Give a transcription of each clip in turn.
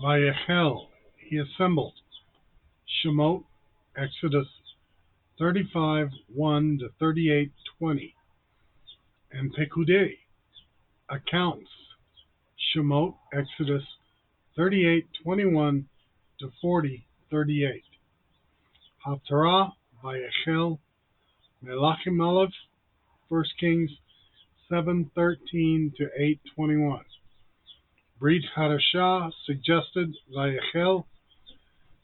Vayak'hel, he assembled. Shemot, Exodus 35:1 to 38:20. And Pekudei, accounts. Shemot, Exodus 38:21 to 40:38. Haftarah, Vayak'hel, Melachim Alef, 1 Kings 7:13 to 8:21. Brit Hadashah suggested Vayak'hel,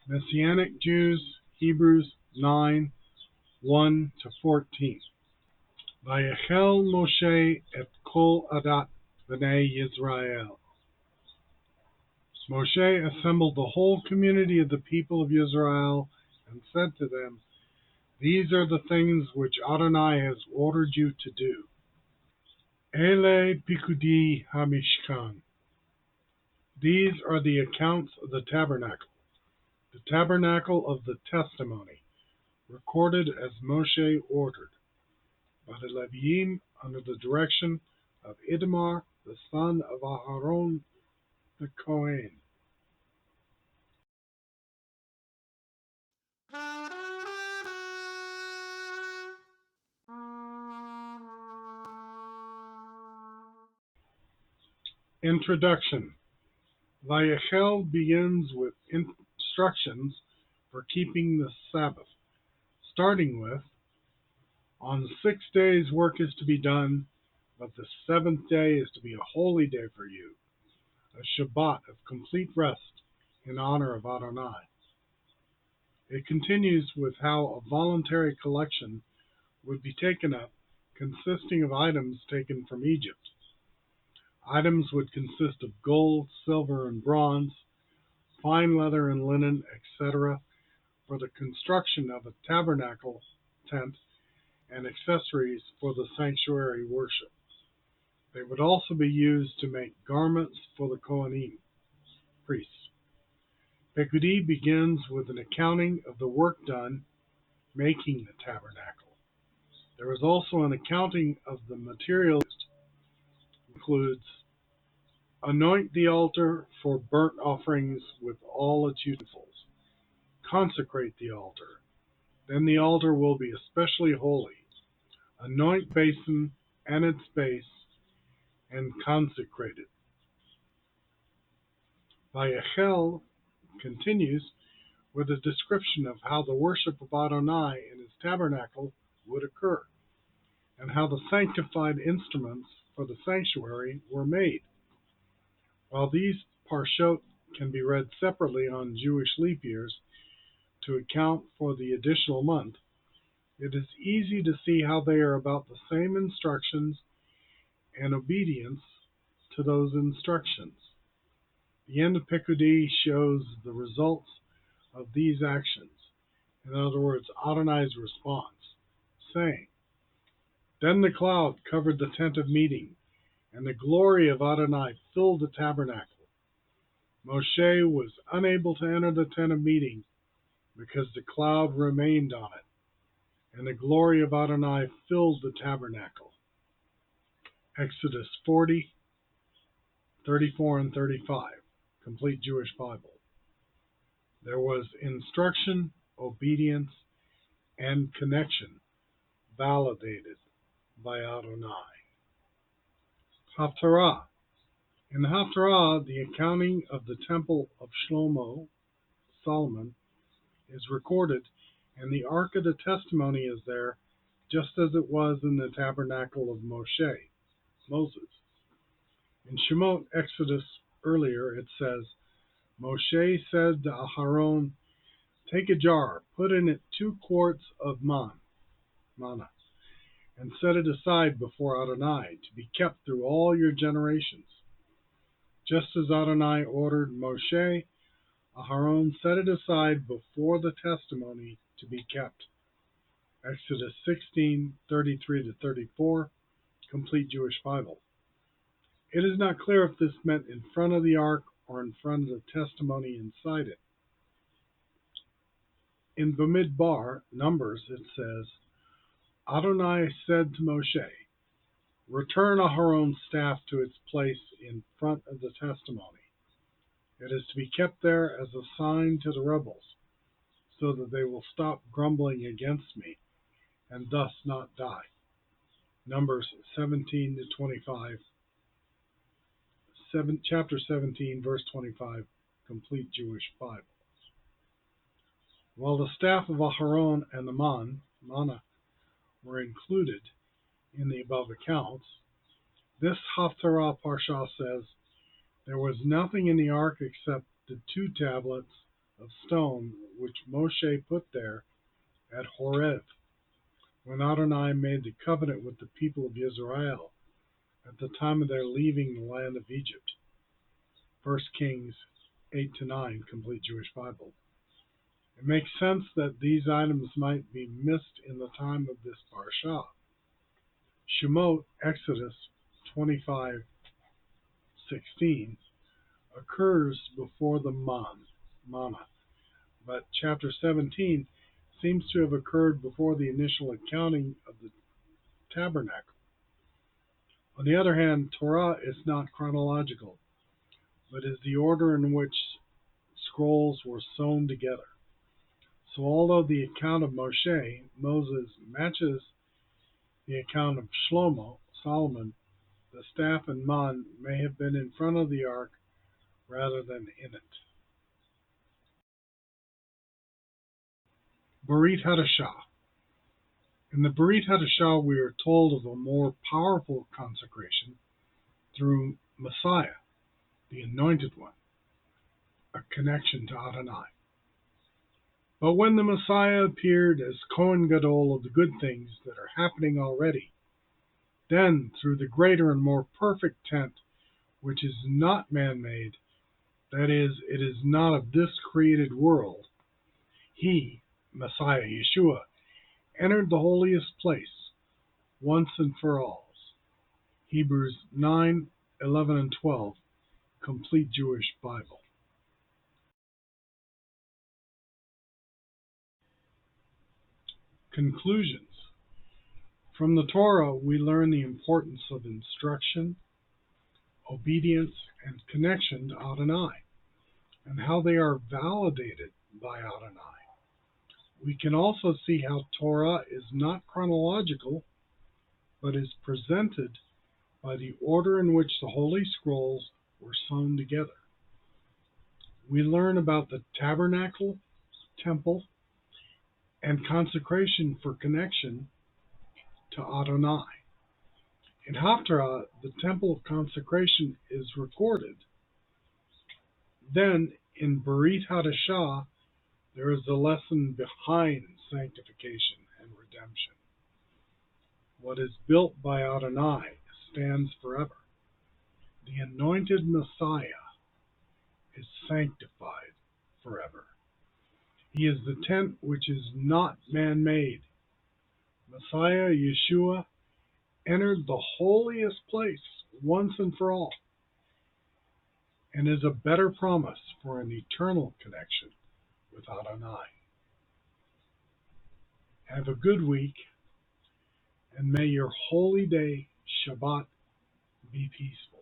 Messianic Jews, Hebrews 9:1 to 14. Vayak'hel Moshe et kol adat b'nei Isra'el. Moshe assembled the whole community of the people of Israel and said to them, "These are the things which Adonai has ordered you to do. Ele Pikudi Hamishkan. These are the accounts of the tabernacle of the testimony, recorded as Moshe ordered, by the Leviim under the direction of Itamar, the son of Aharon, the cohen." Introduction. Vayak'hel begins with instructions for keeping the Sabbath, starting with, "On 6 days work is to be done, but the seventh day is to be a holy day for you, a Shabbat of complete rest in honor of Adonai." It continues with how a voluntary collection would be taken up, consisting of items taken from Egypt. Items would consist of gold, silver, and bronze, fine leather and linen, etc., for the construction of a tabernacle tent and accessories for the sanctuary worship. They would also be used to make garments for the Kohanim, priests. Pekudei begins with an accounting of the work done making the tabernacle. There is also an accounting of the materials used. Includes anoint the altar for burnt offerings with all its utensils. Consecrate the altar. Then the altar will be especially holy. Anoint basin and its base, and consecrate it. Vayak'hel continues with a description of how the worship of Adonai in his tabernacle would occur, and how the sanctified instruments for the sanctuary were made. While these parshot can be read separately on Jewish leap years to account for the additional month, it is easy to see how they are about the same instructions and obedience to those instructions. The end of Pekudei shows the results of these actions, in other words, Adonai's response, saying, "Then the cloud covered the tent of meeting, and the glory of Adonai filled the tabernacle. Moshe was unable to enter the tent of meeting because the cloud remained on it, and the glory of Adonai filled the tabernacle." Exodus 40:34 and 35, Complete Jewish Bible. There was instruction, obedience, and connection validated by Adonai. Haftarah. In Haftarah, the accounting of the temple of Solomon, is recorded, and the Ark of the Testimony is there, just as it was in the tabernacle of Moses. In Shemot, Exodus earlier, it says, "Moshe said to Aharon, 'Take a jar, put in it 2 quarts of manna, and set it aside before Adonai to be kept through all your generations.' Just as Adonai ordered Moshe, Aharon set it aside before the testimony to be kept." Exodus 16:33 to 34, Complete Jewish Bible. It is not clear if this meant in front of the ark or in front of the testimony inside it. In Bamidbar, Numbers, it says, "Adonai said to Moshe, 'Return Aharon's staff to its place in front of the testimony.'" It is to be kept there as a sign to the rebels, so that they will stop grumbling against me and thus not die. Numbers 17 to 25, chapter 17, verse 25, complete Jewish Bible. While the staff of Aharon and the manna were included in the above accounts, this Haftarah Parsha says, there was nothing in the ark except the 2 tablets of stone which Moshe put there at Horeb, when Adonai made the covenant with the people of Israel at the time of their leaving the land of Egypt. 1 Kings 8 to 9, complete Jewish Bible. It makes sense that these items might be missed in the time of this Parsha. Shemot, Exodus 25:16, occurs before the manna, but chapter 17 seems to have occurred before the initial accounting of the tabernacle. On the other hand, Torah is not chronological, but is the order in which scrolls were sewn together. So although the account of Moses, matches the account of Solomon, the staff and man may have been in front of the ark rather than in it. Brit Hadashah. In the Brit Hadashah, we are told of a more powerful consecration through Messiah, the Anointed One, a connection to Adonai. But when the Messiah appeared as Cohen Gadol of the good things that are happening already, then through the greater and more perfect tent, which is not man-made, that is, it is not of this created world, he, Messiah Yeshua, entered the holiest place once and for all. Hebrews 9, 11, and 12, complete Jewish Bible. Conclusions. From the Torah, we learn the importance of instruction, obedience, and connection to Adonai, and how they are validated by Adonai. We can also see how Torah is not chronological, but is presented by the order in which the Holy Scrolls were sewn together. We learn about the tabernacle, temple, and consecration for connection to Adonai. In Haftarah, the temple of consecration is recorded. Then, in Brit Hadashah, there is a lesson behind sanctification and redemption. What is built by Adonai stands forever. The anointed Messiah is sanctified forever. He is the tent which is not man-made. Messiah Yeshua entered the holiest place once and for all, and is a better promise for an eternal connection with Adonai. Have a good week, and may your holy day, Shabbat, be peaceful.